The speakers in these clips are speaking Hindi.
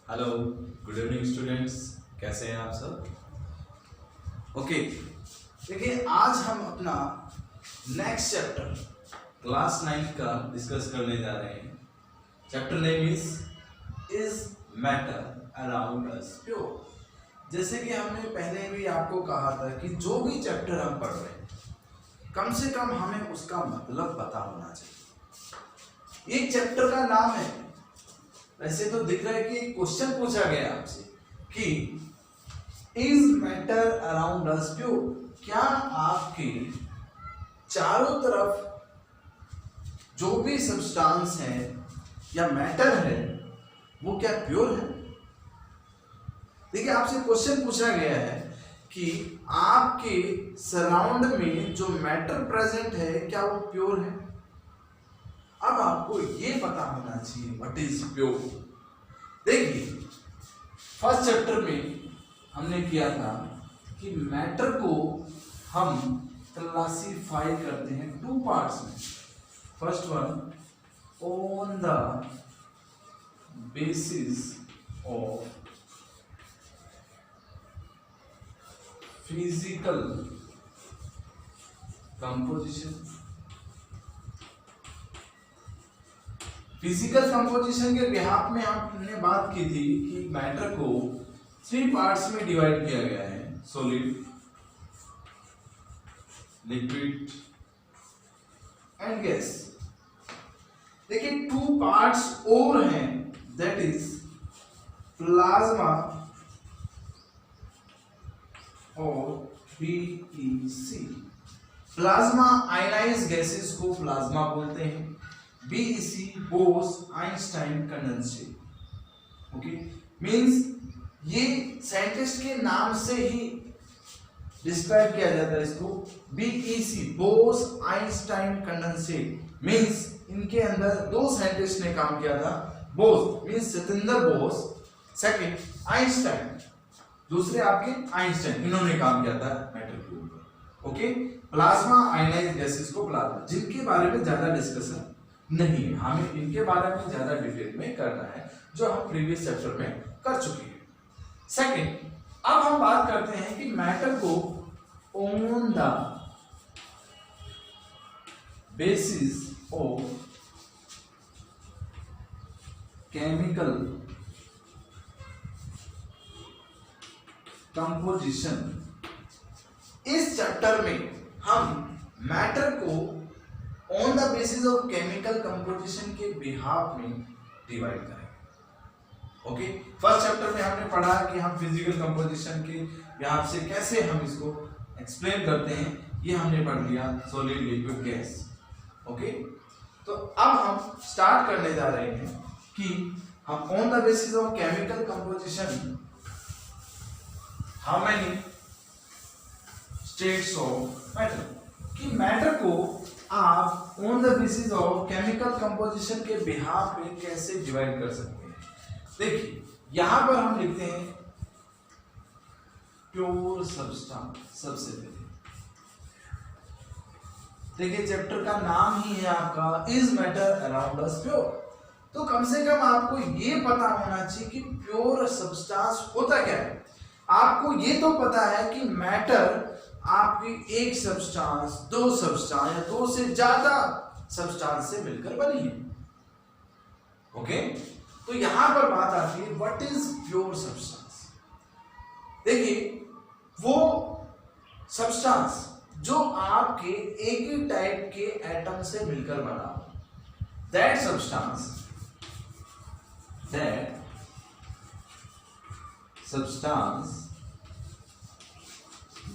Hello, good evening students. कैसे हैं आप सब? ओके, देखिए आज हम अपना नेक्स्ट चैप्टर क्लास 9 का डिस्कस करने जा रहे हैं। Chapter name is matter around us pure. जैसे कि हमने पहले भी आपको कहा था कि जो भी चैप्टर हम पढ़ रहे हैं कम से कम हमें उसका मतलब पता होना चाहिए। एक चैप्टर का नाम है, वैसे तो दिख रहा है कि क्वेश्चन पूछा गया आपसे कि is matter around us pure, क्या आपके चारों तरफ जो भी सब्सटेंस है या मैटर है वो क्या प्योर है। देखिए आपसे क्वेश्चन पूछा गया है कि आपके सराउंड में जो मैटर प्रेजेंट है क्या वो प्योर है। अब आपको ये पता होना चाहिए व्हाट इज प्योर। देखिए फर्स्ट चैप्टर में हमने किया था कि मैटर को हम क्लासिफाई करते हैं टू पार्ट्स में। First one, on the basis of physical composition. Physical composition के बिहाफ में हमने बात की थी कि मैटर को 3 पार्ट्स में डिवाइड किया गया है, सॉलिड, लिक्विड एंड गैस। देखिए 2 पार्ट्स और हैं, दैट इज प्लाज्मा और बीईसी। प्लाज्मा आयनाइज्ड गैसेस को प्लाज्मा बोलते हैं, बीईसी बोस-आइंस्टाइन कंडेंसेट। ओके, मींस ये साइंटिस्ट के नाम से ही डिस्क्राइब किया जाता है इसको। बीईसी बोस-आइंस्टाइन कंडेंसेट मींस इनके अंदर 2 साइंटिस्ट ने काम किया था। Bose means Satyendra Bose, second Einstein, दूसरे आपके आइंस्टाइन, इन्होंने काम किया था मैटर के ऊपर। ओके, प्लाज्मा आयनाइज्ड गैसेस को प्लाज्मा, जिनके बारे में ज्यादा डिस्कशन नहीं है, हमें इनके बारे में ज्यादा डिटेल में करना है जो हम प्रीवियस चैप्टर में कर चुके हैं। सेकंड, अब हम बात करते हैं कि मैटर को on the basis of chemical composition. इस चैप्टर में हम मैटर को on the basis of chemical composition के बिहाफ में डिवाइड करेंगे। ओके, फर्स्ट चैप्टर में हमने पढ़ा कि हम फिजिकल कंपोजिशन के बिहाफ से कैसे हम इसको एक्सप्लेन करते हैं, ये हमने पढ़ लिया, सॉलिड, लिक्विड, गैस। ओके, तो अब हम स्टार्ट करने जा रहे हैं कि हम on the basis of chemical composition how many states of matter, कि मैटर को आप on the basis of chemical composition के बिहाफ में कैसे डिवाइड कर सकते हैं। देखिए यहां पर हम लिखते हैं प्योर सब्सटेंस। सबसे पहले देखिए चैप्टर का नाम ही है आपका is matter around us pure, तो कम से कम आपको ये पता होना चाहिए कि प्योर सब्सटेंस होता क्या है। आपको ये तो पता है कि मैटर आपकी एक सब्सटेंस, 2 सब्सटेंस या 2 से ज्यादा सब्सटेंस से मिलकर बनी है। ओके, तो यहां पर बात आती है व्हाट इज प्योर सब्सटेंस। देखिए वो सब्सटेंस जो आपके एक ही टाइप के एटम से मिलकर बना हो, that substance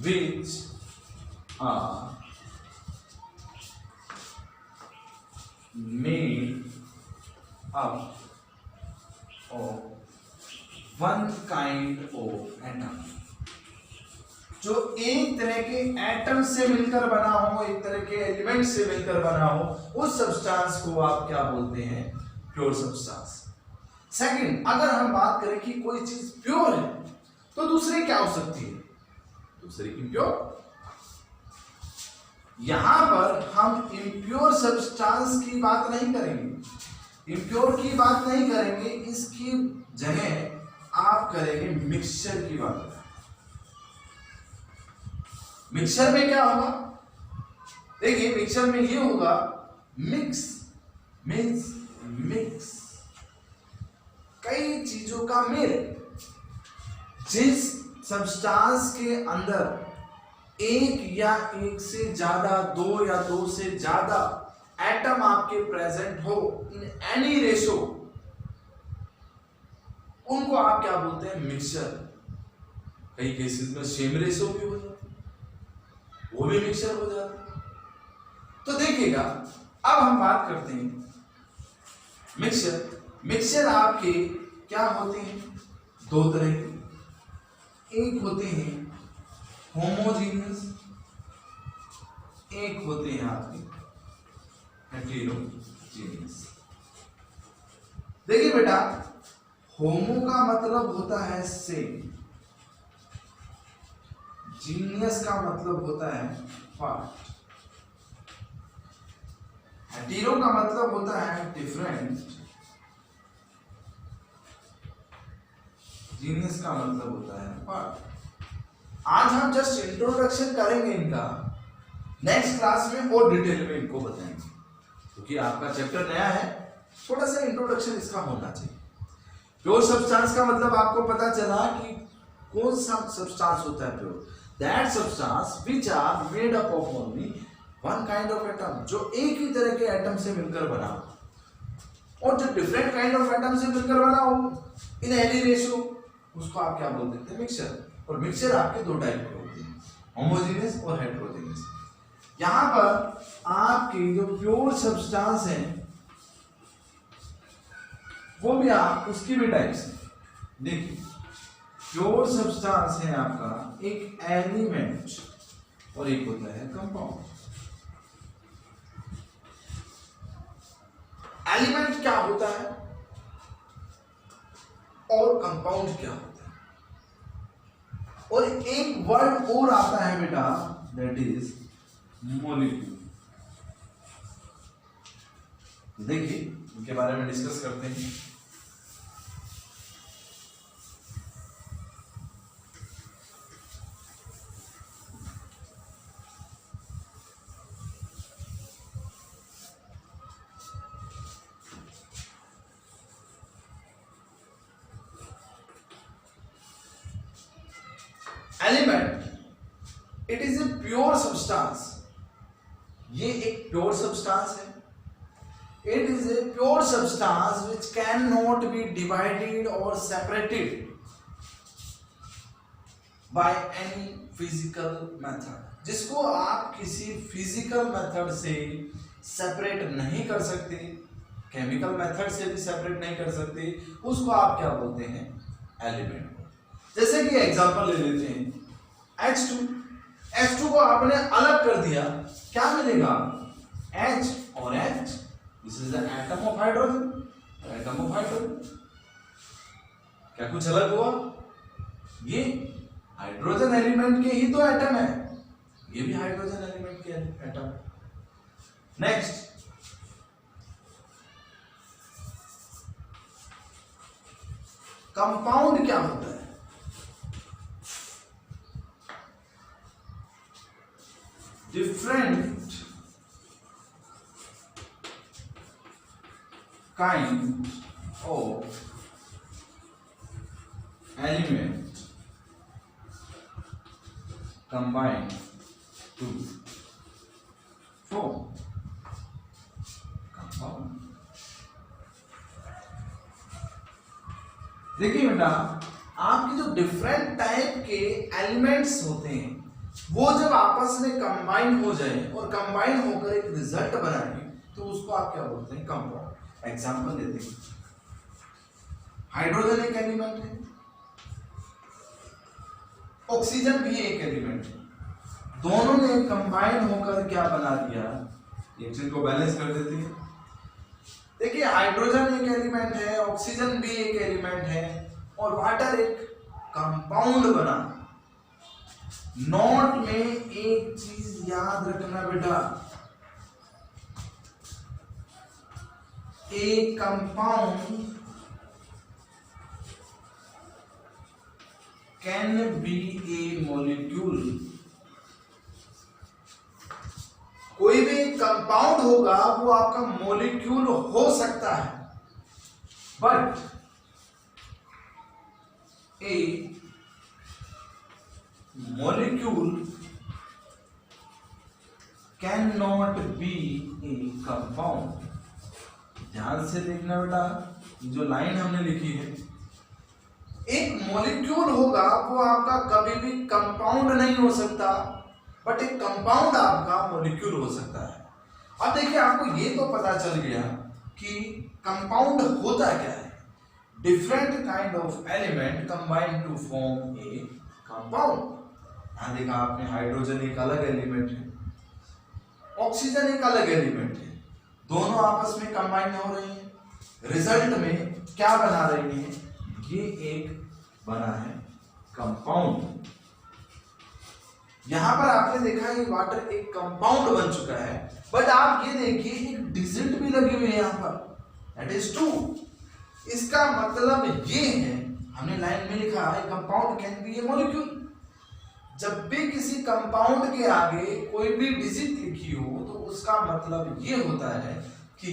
which are made up of one kind of atom, जो एक तरह के एटम से मिलकर बना हो, एक तरह के एलिमेंट से मिलकर बना हो, उस सब्सटेंस को आप क्या बोलते हैं, प्योर सब्सटेंस। सेकंड, अगर हम बात करें कि कोई चीज प्योर है तो दूसरी क्या हो सकती है, दूसरी इम्प्योर। यहां पर हम इम्प्योर सब्सटेंस की बात नहीं करेंगे, इम्प्योर की बात नहीं करेंगे, इसकी जगह आप करेंगे मिक्सचर की बात। मिक्सचर में क्या होगा, देखिए मिक्सचर में ये होगा मिक्स मीन्स मिक्स, कई चीजों का मेल। जिस सब्सटेंस के अंदर एक या एक से ज्यादा, दो या दो से ज्यादा एटम आपके प्रेजेंट हो इन एनी रेशो, उनको आप क्या बोलते हैं, मिक्सचर। कई केसेस में सेम रेशो भी हो जाता है, वो भी मिक्सचर हो जाता है। तो देखिएगा अब हम बात करते हैं मिक्सचर। मिक्सचर आपके क्या होते हैं, दो तरह के, एक होते हैं होमोजीनियस, एक होते हैं आपके हेटेरोजीनियस। देखिए बेटा, होमो का मतलब होता है सेम, जीनियस का मतलब होता है पार्ट, हेटेरो का मतलब होता है डिफरेंट, जीनियस का मतलब होता है पार्ट। आज हम जस्ट इंट्रोडक्शन करेंगे इनका, नेक्स्ट क्लास में और डिटेल में इनको बताएंगे, क्योंकि आपका चैप्टर नया है, थोड़ा सा इंट्रोडक्शन इसका होना चाहिए। प्योर सब्सटेंस का मतलब आपको पता चला कि कौन सा सब्सटेंस होता है pure, that substance which are made up of only one kind of atom, जो एक ही तरह के एटम से मिलकर बना हो, और जो डिफरेंट काइंड ऑफ एटम से मिलकर बना हो इन एनी रेशियो, उसको आप क्या बोल देते हैं, मिक्सचर। और मिक्सचर आपके दो टाइप के होते हैं, होमोजेनियस और हेटेरोजेनियस। यहां पर आपके जो प्योर सब्सटेंस है वो भी आप उसकी भी टाइप्स है। देखिए प्योर सब्सटेंस है आपका एक एलिमेंट और एक होता है कंपाउंड। एलिमेंट क्या होता है और कंपाउंड क्या होता है, और एक वर्ड और आता है बेटा, दैट इज मॉलिक्यूल। देखिए इनके बारे में डिस्कस करते हैं। Element it is a pure substance, ये एक प्योर सब्सटेंस है। It is a pure substance which can not be divided और separated by any physical method, जिसको आप किसी फिजिकल मेथड से सेपरेट नहीं कर सकते, केमिकल मेथड से भी सेपरेट नहीं कर सकते, उसको आप क्या बोलते हैं, एलिमेंट। जैसे कि एग्जांपल ले लेते हैं H2, H2 को आपने अलग कर दिया, क्या मिलेगा, H और H, this is the atom of hydrogen, atom of hydrogen. क्या कुछ अलग हुआ, ये हाइड्रोजन एलिमेंट के ही तो एटम है, ये भी हाइड्रोजन एलिमेंट के एटम। नेक्स्ट कंपाउंड क्या होता है, different kind of element combined to form compound। देखिए बेटा, आपके जो डिफरेंट टाइप के एलिमेंट्स होते हैं वो जब आपस में कंबाइन हो जाए और कंबाइन होकर एक रिजल्ट बनाए, तो उसको आप क्या बोलते हैं, कंपाउंड। एग्जांपल देते हैं, हाइड्रोजन एक एलिमेंट है, ऑक्सीजन भी एक एलिमेंट है, दोनों ने कंबाइन होकर क्या बना दिया, एक चीज को बैलेंस कर देते हैं। देखिए हाइड्रोजन एक एलिमेंट है, ऑक्सीजन भी एक एलिमेंट है, और वाटर एक कंपाउंड बना। नोट में एक चीज याद रखना बेटा, एक compound can be A molecule, कोई भी कंपाउंड होगा वो आपका मॉलिक्यूल हो सकता है, but A molecule can not B A compound. ध्यान से देखना बेटा, जो लाइन हमने लिखी है, एक मॉलिक्यूल होगा वो आपका कभी भी कंपाउंड नहीं हो सकता, बट एक कंपाउंड आपका मॉलिक्यूल हो सकता है। अब देखिए, आपको ये तो पता चल गया कि कंपाउंड होता क्या है। Different kind of element combine to form a compound. यहां देखा आपने, हाइड्रोजन एक अलग एलिमेंट है, ऑक्सीजन एक अलग एलिमेंट है, दोनों आपस में कंबाइन हो रही हैं, रिजल्ट में क्या बना रही हैं, ये एक बना है कंपाउंड। यहां पर आपने देखा ये वाटर एक कंपाउंड बन चुका है, बट आप ये देखिए एक डिजिट भी लगी हुई है यहां पर, दैट इज 2। इसका मतलब ये है, हमने लाइन में लिखा है compound can be A molecule. जब भी किसी कंपाउंड के आगे कोई भी डिजिट लिखी हो तो उसका मतलब ये होता है कि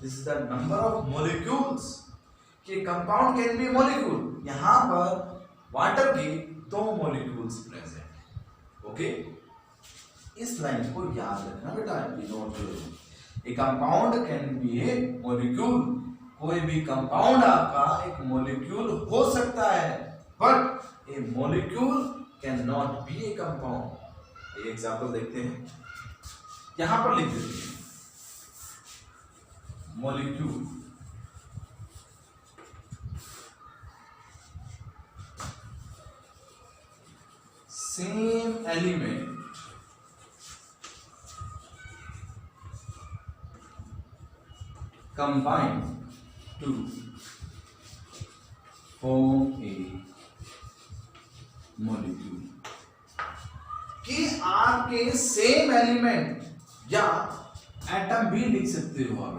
this is the number of molecules, कि कंपाउंड कैन बी मॉलिक्यूल। यहां पर वाटर के 2 मॉलिक्यूल्स प्रेजेंट है। ओके, इस लाइन को याद रखना बेटा, नोट करो। ए compound can be A molecule, कोई भी कंपाउंड आपका एक मॉलिक्यूल हो सकता है, but A molecule can not B A compound. एक एग्जांपल देखते हैं, यहां पर लिख देते हैं molecule, same element combine to form a molecule। कि आपके सेम एलिमेंट या एटम भी लिख सकते हो आप।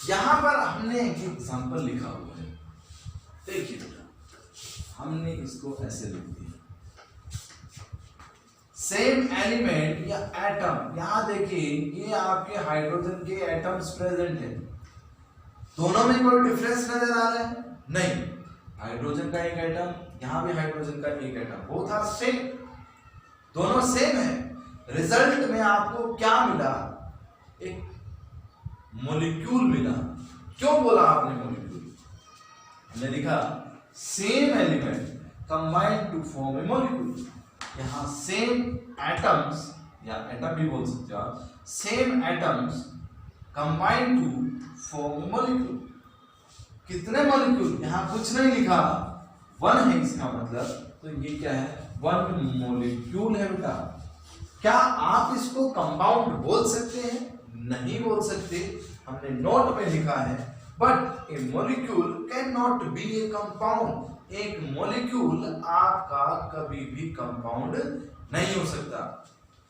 यहां पर हमने एक एग्जांपल लिखा हुआ है, देखिए बेटा, हमने इसको ऐसे लिख दिया, सेम एलिमेंट या एटम। यहां देखिए, ये आपके हाइड्रोजन के एटम्स प्रेजेंट है, दोनों में कोई डिफरेंस नजर आ रहा है? नहीं, हाइड्रोजन का एक एटम, यहां भी हाइड्रोजन का एक एटम, बोथ आर सेम, दोनों सेम है। रिजल्ट में आपको क्या मिला? एक मॉलिक्यूल मिला। क्यों बोला आपने मॉलिक्यूल? हमने लिखा same element combine to form a molecule. यहां सेम एटम्स या एटम भी बोल सकते हो आप, same atoms combine to form a molecule. कितने मॉलिक्यूल? यहां कुछ नहीं लिखा, 1 है इसका मतलब, तो ये क्या है? 1 मॉलिक्यूल है बेटा। क्या आप इसको कंपाउंड बोल सकते हैं? नहीं बोल सकते, हमने नोट में लिखा है, but A molecule can not B A compound. एक मॉलिक्यूल आपका कभी भी कंपाउंड नहीं हो सकता।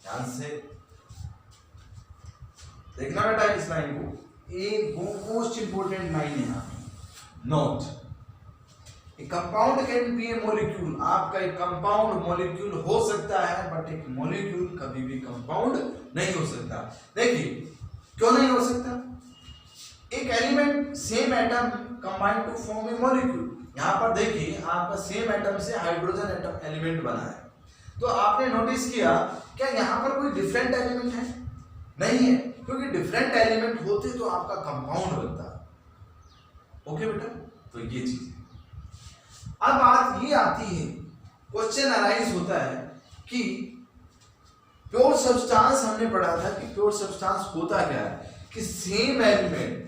ध्यान से देखना बेटा इस लाइन को, एक मोस्ट इंपोर्टेंट लाइन है। Note, A compound can be A molecule. आपका एक कंपाउंड मॉलिक्यूल हो सकता है, बट एक मॉलिक्यूल कभी भी कंपाउंड नहीं हो सकता। देखिए क्यों नहीं हो सकता? एक element same atom combine to form a molecule. यहां पर देखिए, आपका सेम एटम से हाइड्रोजन एटम एलिमेंट बना है, तो आपने नोटिस किया क्या यहां पर कोई डिफरेंट एलिमेंट है? नहीं है, क्योंकि डिफरेंट एलिमेंट होते तो आपका कंपाउंड बनता। ओके बेटा, तो ये चीज है। अब बात ये आती है, क्वेश्चन अराइज होता है कि प्योर सब्सटेंस, हमने पढ़ा था कि प्योर सब्सटेंस होता क्या है, कि सेम एलिमेंट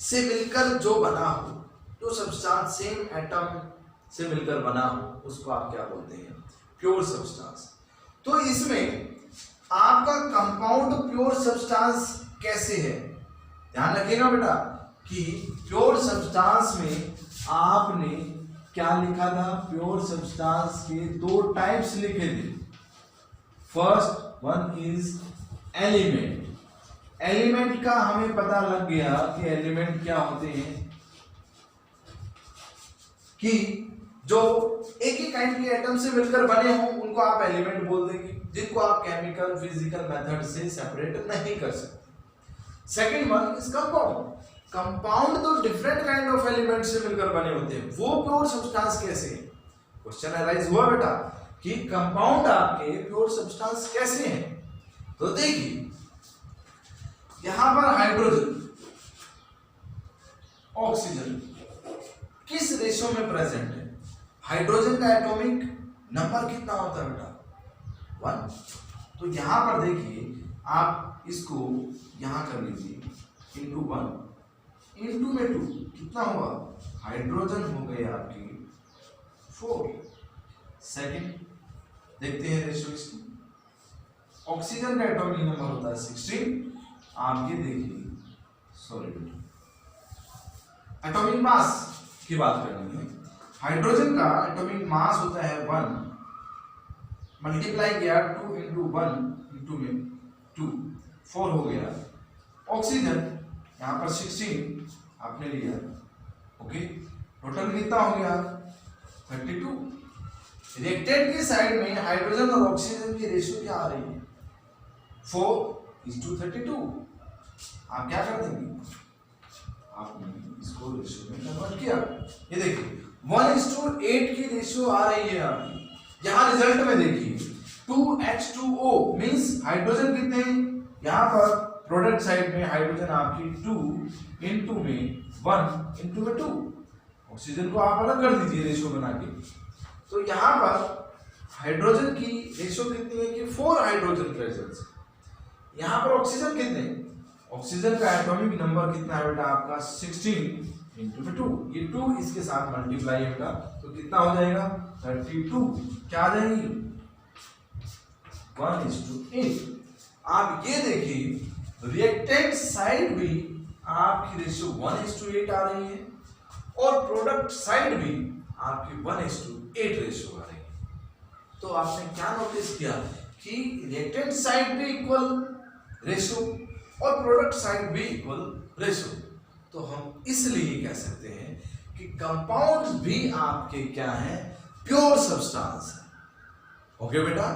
से मिलकर जो बना हो, जो सब्सटेंस सेम एटम से मिलकर बना हो, उसको आप क्या बोलते हैं? Pure substance. तो इसमें आपका कंपाउंड प्योर सब्सटेंस कैसे है? ध्यान रखिएगा बेटा कि प्योर सब्सटेंस में आपने क्या लिखा था? प्योर सब्सटेंस के 2 टाइप्स लिखे थे। First one is element. Element का हमें पता लग गया कि एलिमेंट क्या होते हैं। कि जो एक ही काइंड के एटम से मिलकर बने हों उनको आप एलिमेंट बोल देंगे, जिनको आप केमिकल फिजिकल मेथड से सेपरेट नहीं कर सकते। Second one is compound. Compound तो डिफरेंट काइंड ऑफ एलिमेंट से मिलकर बने होते हैं, वो प्योर सब्सटेंस कैसे है? क्वेश्चन अराइज हुआ बेटा कि कंपाउंड आपके प्योर सब्सटेंस कैसे हैं? तो देखिए यहां पर हाइड्रोजन ऑक्सीजन किस रेशो में प्रेजेंट है? हाइड्रोजन का एटॉमिक नंबर कितना होता है बेटा? 1। तो यहां पर देखिए आप इसको यहां कर लीजिए इंटू 1 इंटू में 2 कितना हुआ? हाइड्रोजन हो गए आपकी 4। सेकंड देखते हैं रेशो इसकी। ऑक्सीजन का एटॉमिक नंबर होता है 16। आप ये देखिए, सॉरी एटॉमिक मास की बात करेंगे। हाइड्रोजन का एटॉमिक मास होता है 1 मल्टीप्लाई किया 2 इंटू 1 इंटू में 2 4 हो गया। ऑक्सीजन यहाँ पर 16 आपने लिया, ओके टोटल कितना हो गया? 32। रिएक्टेंट की साइड में हाइड्रोजन और ऑक्सीजन की रेशियो क्या आ रही है? 4:32। आप क्या कर देंगे? आपने इसको रेशियो में कन्वर्ट किया। ये देखिए 1:8 की रेशियो आ रही है आपकी। यहाँ रिजल्ट में देखिए 2H2O मींस हाइड्रोजन कितने? यहाँ पर प्रोडक्ट साइड में हाइड्रोजन आपकी 2 इंटू में 1 इंटू में 2। ऑक्सीजन को आप अलग कर दीजिए रेशियो बना के। तो यहाँ पर हाइड्रोजन की रेशियो कितनी है कि 4 हाइड्रोजन प्रेजेंस। यहाँ पर ऑक्सीजन कितने? ऑक्सीजन का एटॉमिक नंबर कितना है बेटा आपका? 16 इंटू में 2। ये 2 इसके साथ मल्टीप्लाई है बेटा, तो कितना हो जाएगा? 32। क्या आ जाएगी? 1:8। आप ये देखिए रिएक्टेंट साइड भी आपकी रेशियो 1:8 आ रही है और प्रोडक्ट साइड भी आपकी 1:8 रेशियो आ रही है। तो आपने क्या नोटिस किया कि रिएक्टेंट साइड भी इक्वल रेशियो और प्रोडक्ट साइड भी इक्वल रेशियो। तो हम इसलिए कह सकते हैं कि कंपाउंड्स भी आपके क्या हैं? प्योर सब्सटेंस है। ओके बेटा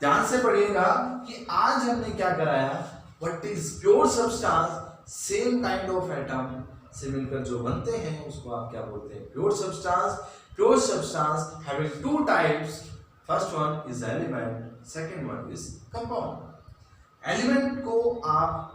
ध्यान से पढ़िएगा कि आज हमने क्या कराया? What is pure substance? Same kind of atom से मिलकर जो बनते हैं उसको आप क्या बोलते हैं? Pure substance. Pure substance having 2 types, first one is element, second one is compound. Element को आप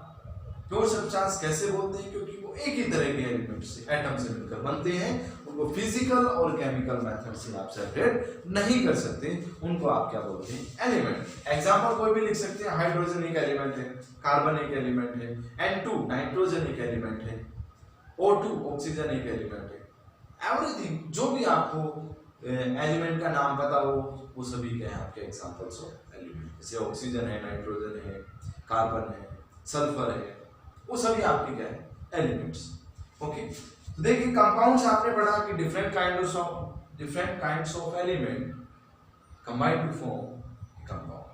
प्योर सब्सटेंस कैसे बोलते हैं? क्योंकि वो एक ही तरह के एलिमेंट से एटम से मिलकर बनते हैं, उनको फिजिकल और केमिकल मेथड से आप सेपरेट नहीं कर सकते, उनको आप क्या बोलते हैं? एलिमेंट। एग्जांपल कोई भी लिख सकते हैं, हाइड्रोजन एक एलिमेंट है, कार्बन एक एलिमेंट है, N2 नाइट्रोजन एक एलिमेंट है, O2 ऑक्सीजन एक एलिमेंट है। एवरीथिंग जो भी आपको एलिमेंट का नाम पता हो वो सभी क्या है आपके एग्जांपल्स ऑफ एलिमेंट। जैसे ऑक्सीजन है, नाइट्रोजन है, कार्बन है, सल्फर है, वो सभी आपके क्या है? एलिमेंट्स। ओके तो देखिए कंपाउंड्स आपने पढ़ा कि different kinds of element combined to form compound.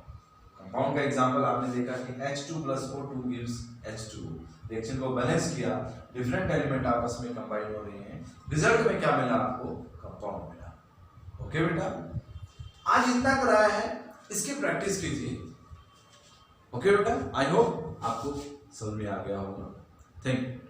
Compound का एग्जांपल आपने देखा कि H2 + O2 gives H2। Reaction को बैलेंस किया, डिफरेंट एलिमेंट आपस में कंबाइन हो रहे हैं, रिजल्ट में क्या मिला आपको? कंपाउंड मिला। ओके बेटा आज इतना कराया है, इसकी प्रैक्टिस कीजिए। ओके बेटा आई होप आपको समझ में आ गया होगा। Thank you.